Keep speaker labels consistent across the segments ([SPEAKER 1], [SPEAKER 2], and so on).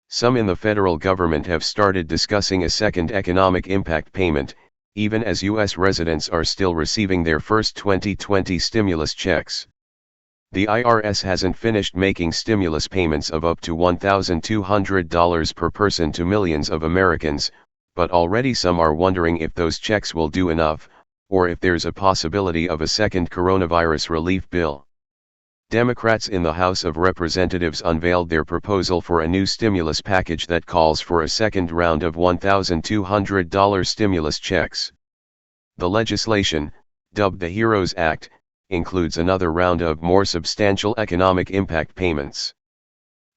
[SPEAKER 1] Some in the federal government have started discussing a second economic impact payment, even as U.S. residents are still receiving their first 2020 stimulus checks. The IRS hasn't finished making stimulus payments of up to $1,200 per person to millions of Americans, but already some are wondering if those checks will do enough, or if there's a possibility of a second coronavirus relief bill. Democrats in the House of Representatives unveiled their proposal for a new stimulus package that calls for a second round of $1,200 stimulus checks. The legislation, dubbed the HEROES Act, includes another round of more substantial economic impact payments.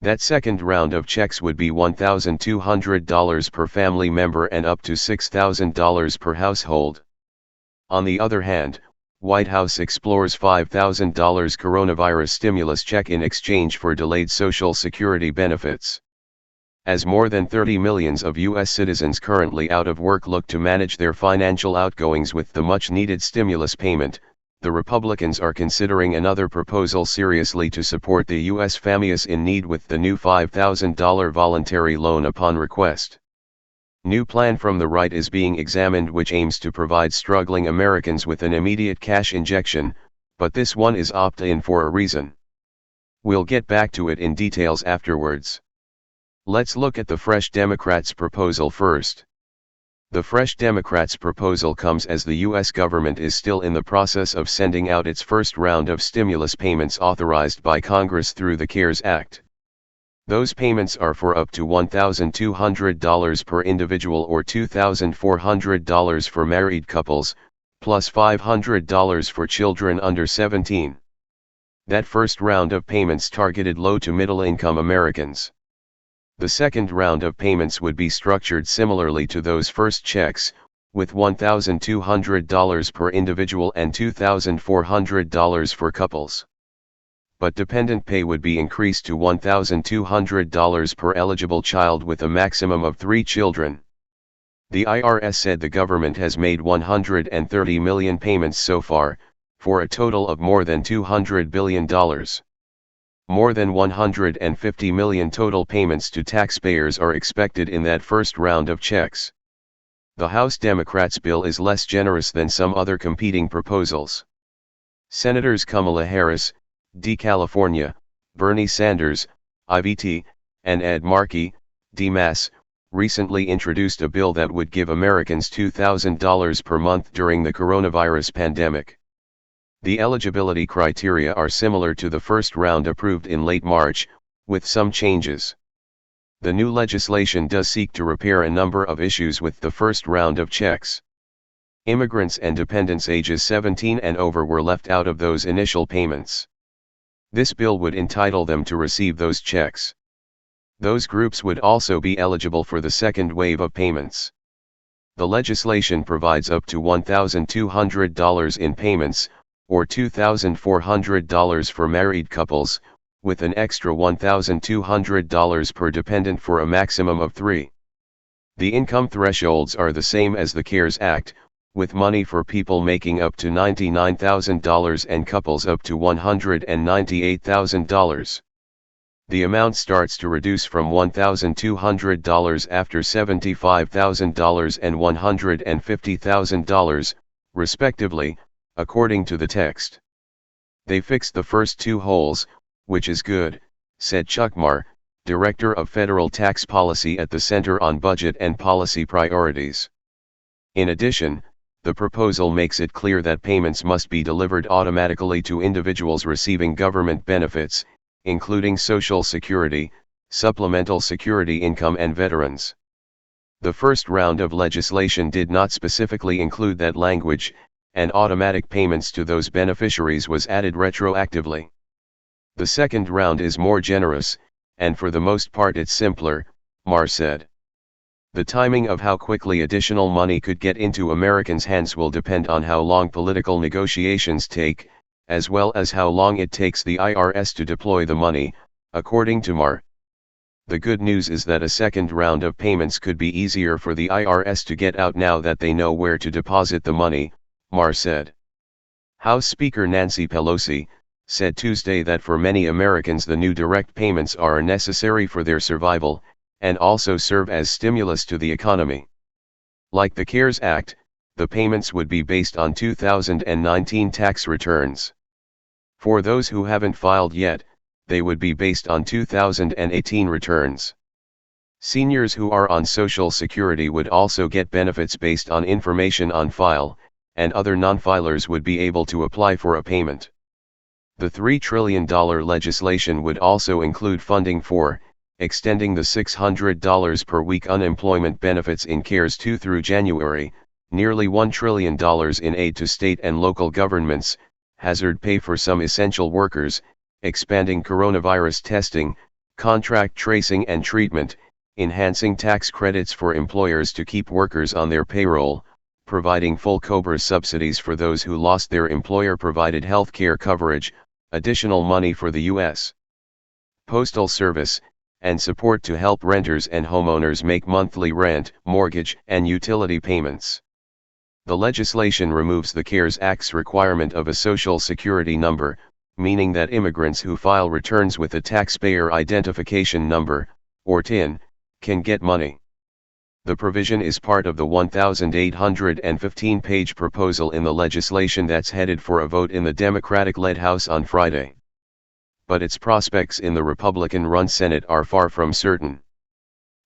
[SPEAKER 1] That second round of checks would be $1,200 per family member and up to $6,000 per household. On the other hand, White House explores $5,000 coronavirus stimulus check in exchange for delayed Social Security benefits. As more than 30 million of U.S. citizens currently out of work look to manage their financial outgoings with the much-needed stimulus payment, the Republicans are considering another proposal seriously to support the U.S. families in need with the new $5,000 voluntary loan upon request. New plan from the right is being examined which aims to provide struggling Americans with an immediate cash injection, but this one is opt-in for a reason. We'll get back to it in details afterwards. Let's look at the Fresh Democrats' proposal first. The Fresh Democrats' proposal comes as the U.S. government is still in the process of sending out its first round of stimulus payments authorized by Congress through the CARES Act. Those payments are for up to $1,200 per individual or $2,400 for married couples, plus $500 for children under 17. That first round of payments targeted low to middle income Americans. The second round of payments would be structured similarly to those first checks, with $1,200 per individual and $2,400 for couples. But dependent pay would be increased to $1,200 per eligible child with a maximum of 3 children. The IRS said the government has made 130 million payments so far, for a total of more than $200 billion. More than 150 million total payments to taxpayers are expected in that first round of checks. The House Democrats' bill is less generous than some other competing proposals. Senators Kamala Harris, D. California, Bernie Sanders, IVT, and Ed Markey, D. Mass., recently introduced a bill that would give Americans $2,000 per month during the coronavirus pandemic. The eligibility criteria are similar to the first round approved in late March, with some changes. The new legislation does seek to repair a number of issues with the first round of checks. Immigrants and dependents ages 17 and over were left out of those initial payments. This bill would entitle them to receive those checks. Those groups would also be eligible for the second wave of payments. The legislation provides up to $1,200 in payments, or $2,400 for married couples, with an extra $1,200 per dependent for a maximum of 3. The income thresholds are the same as the CARES Act, with money for people making up to $99,000 and couples up to $198,000. The amount starts to reduce from $1,200 after $75,000 and $150,000, respectively, according to the text. They fixed the first 2 holes, which is good, said Chuck Marr, Director of Federal Tax Policy at the Center on Budget and Policy Priorities. In addition, the proposal makes it clear that payments must be delivered automatically to individuals receiving government benefits, including Social Security, Supplemental Security income and veterans. The first round of legislation did not specifically include that language, and automatic payments to those beneficiaries was added retroactively. The second round is more generous, and for the most part it's simpler, Marr said. The timing of how quickly additional money could get into Americans' hands will depend on how long political negotiations take, as well as how long it takes the IRS to deploy the money, according to Marr. The good news is that a second round of payments could be easier for the IRS to get out now that they know where to deposit the money, Marr said. House Speaker Nancy Pelosi said Tuesday that for many Americans the new direct payments are necessary for their survival, and also serve as stimulus to the economy. Like the CARES Act, the payments would be based on 2019 tax returns. For those who haven't filed yet, they would be based on 2018 returns. Seniors who are on Social Security would also get benefits based on information on file, and other non-filers would be able to apply for a payment. The $3 trillion legislation would also include funding for extending the $600 per week unemployment benefits in CARES 2 through January, nearly $1 trillion in aid to state and local governments, hazard pay for some essential workers, expanding coronavirus testing, contract tracing and treatment, enhancing tax credits for employers to keep workers on their payroll, providing full COBRA subsidies for those who lost their employer-provided health care coverage, additional money for the U.S. Postal Service, and support to help renters and homeowners make monthly rent, mortgage, and utility payments. The legislation removes the CARES Act's requirement of a Social Security number, meaning that immigrants who file returns with a Taxpayer Identification Number, or TIN, can get money. The provision is part of the 1,815-page proposal in the legislation that's headed for a vote in the Democratic-led House on Friday. But its prospects in the Republican-run Senate are far from certain.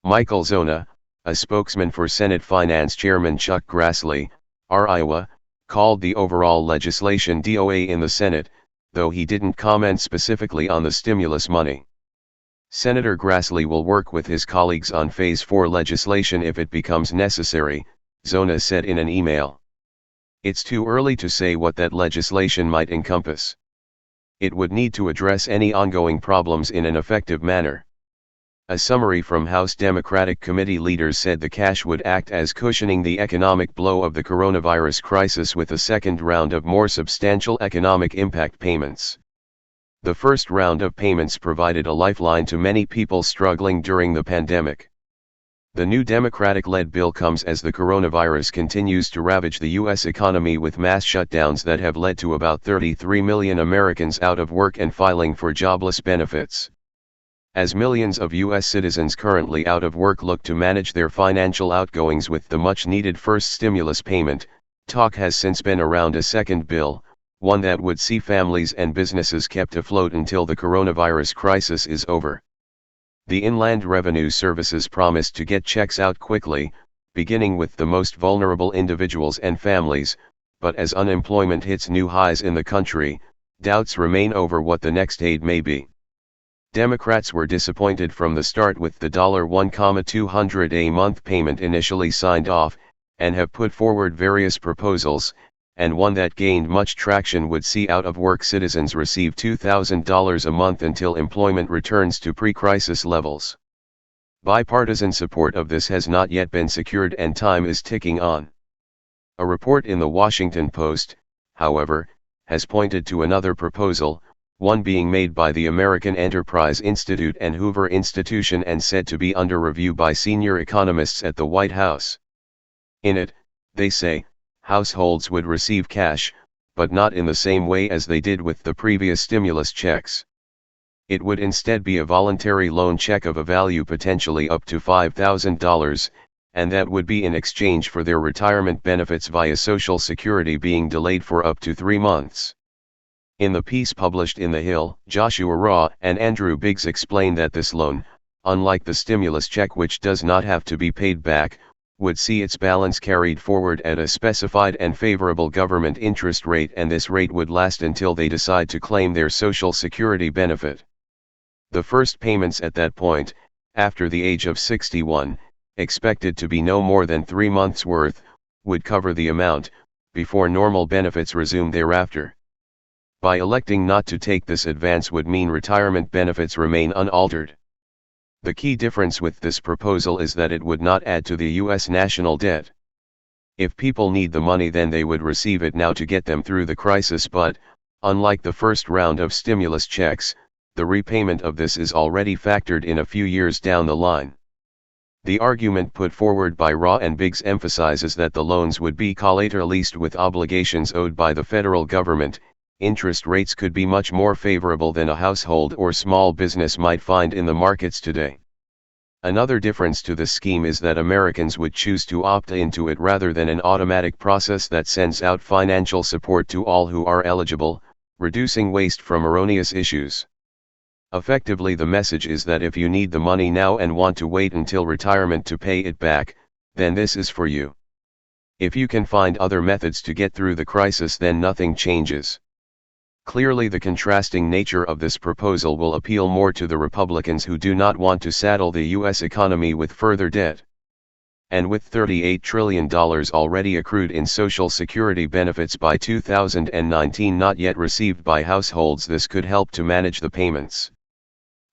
[SPEAKER 1] Michael Zona, a spokesman for Senate Finance Chairman Chuck Grassley, R. Iowa, called the overall legislation DOA in the Senate, though he didn't comment specifically on the stimulus money. Senator Grassley will work with his colleagues on Phase 4 legislation if it becomes necessary, Zona said in an email. It's too early to say what that legislation might encompass. It would need to address any ongoing problems in an effective manner. A summary from House Democratic Committee leaders said the cash would act as cushioning the economic blow of the coronavirus crisis with a second round of more substantial economic impact payments. The first round of payments provided a lifeline to many people struggling during the pandemic. The new Democratic-led bill comes as the coronavirus continues to ravage the U.S. economy with mass shutdowns that have led to about 33 million Americans out of work and filing for jobless benefits. As millions of U.S. citizens currently out of work look to manage their financial outgoings with the much-needed first stimulus payment, talk has since been around a second bill, one that would see families and businesses kept afloat until the coronavirus crisis is over. The Inland Revenue Services promised to get checks out quickly, beginning with the most vulnerable individuals and families, but as unemployment hits new highs in the country, doubts remain over what the next aid may be. Democrats were disappointed from the start with the $1,200 a month payment initially signed off, and have put forward various proposals, and one that gained much traction would see out-of-work citizens receive $2,000 a month until employment returns to pre-crisis levels. Bipartisan support of this has not yet been secured and time is ticking on. A report in the Washington Post, however, has pointed to another proposal, one being made by the American Enterprise Institute and Hoover Institution and said to be under review by senior economists at the White House. In it, they say, households would receive cash, but not in the same way as they did with the previous stimulus checks. It would instead be a voluntary loan check of a value potentially up to $5,000, and that would be in exchange for their retirement benefits via Social Security being delayed for up to 3 months. In the piece published in The Hill, Joshua Raw and Andrew Biggs explain that this loan, unlike the stimulus check which does not have to be paid back, would see its balance carried forward at a specified and favorable government interest rate, and this rate would last until they decide to claim their Social Security benefit. The first payments at that point, after the age of 61, expected to be no more than 3 months' worth, would cover the amount, before normal benefits resume thereafter. By electing not to take this advance would mean retirement benefits remain unaltered. The key difference with this proposal is that it would not add to the U.S. national debt. If people need the money, then they would receive it now to get them through the crisis, but, unlike the first round of stimulus checks, the repayment of this is already factored in a few years down the line. The argument put forward by Raw and Biggs emphasizes that the loans would be collateralized with obligations owed by the federal government. Interest rates could be much more favorable than a household or small business might find in the markets today. Another difference to this scheme is that Americans would choose to opt into it rather than an automatic process that sends out financial support to all who are eligible, reducing waste from erroneous issues. Effectively, the message is that if you need the money now and want to wait until retirement to pay it back, then this is for you. If you can find other methods to get through the crisis, then nothing changes. Clearly, the contrasting nature of this proposal will appeal more to the Republicans who do not want to saddle the U.S. economy with further debt. And with $38 trillion already accrued in Social Security benefits by 2019 not yet received by households, this could help to manage the payments.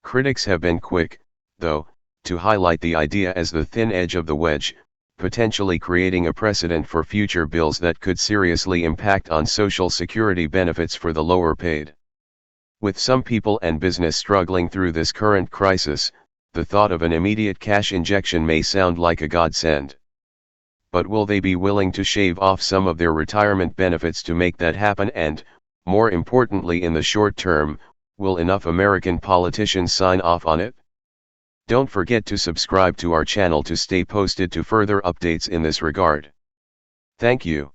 [SPEAKER 1] Critics have been quick, though, to highlight the idea as the thin edge of the wedge, potentially creating a precedent for future bills that could seriously impact on Social Security benefits for the lower paid. With some people and business struggling through this current crisis, the thought of an immediate cash injection may sound like a godsend. But will they be willing to shave off some of their retirement benefits to make that happen? And, more importantly, in the short term, will enough American politicians sign off on it? Don't forget to subscribe to our channel to stay posted to further updates in this regard. Thank you.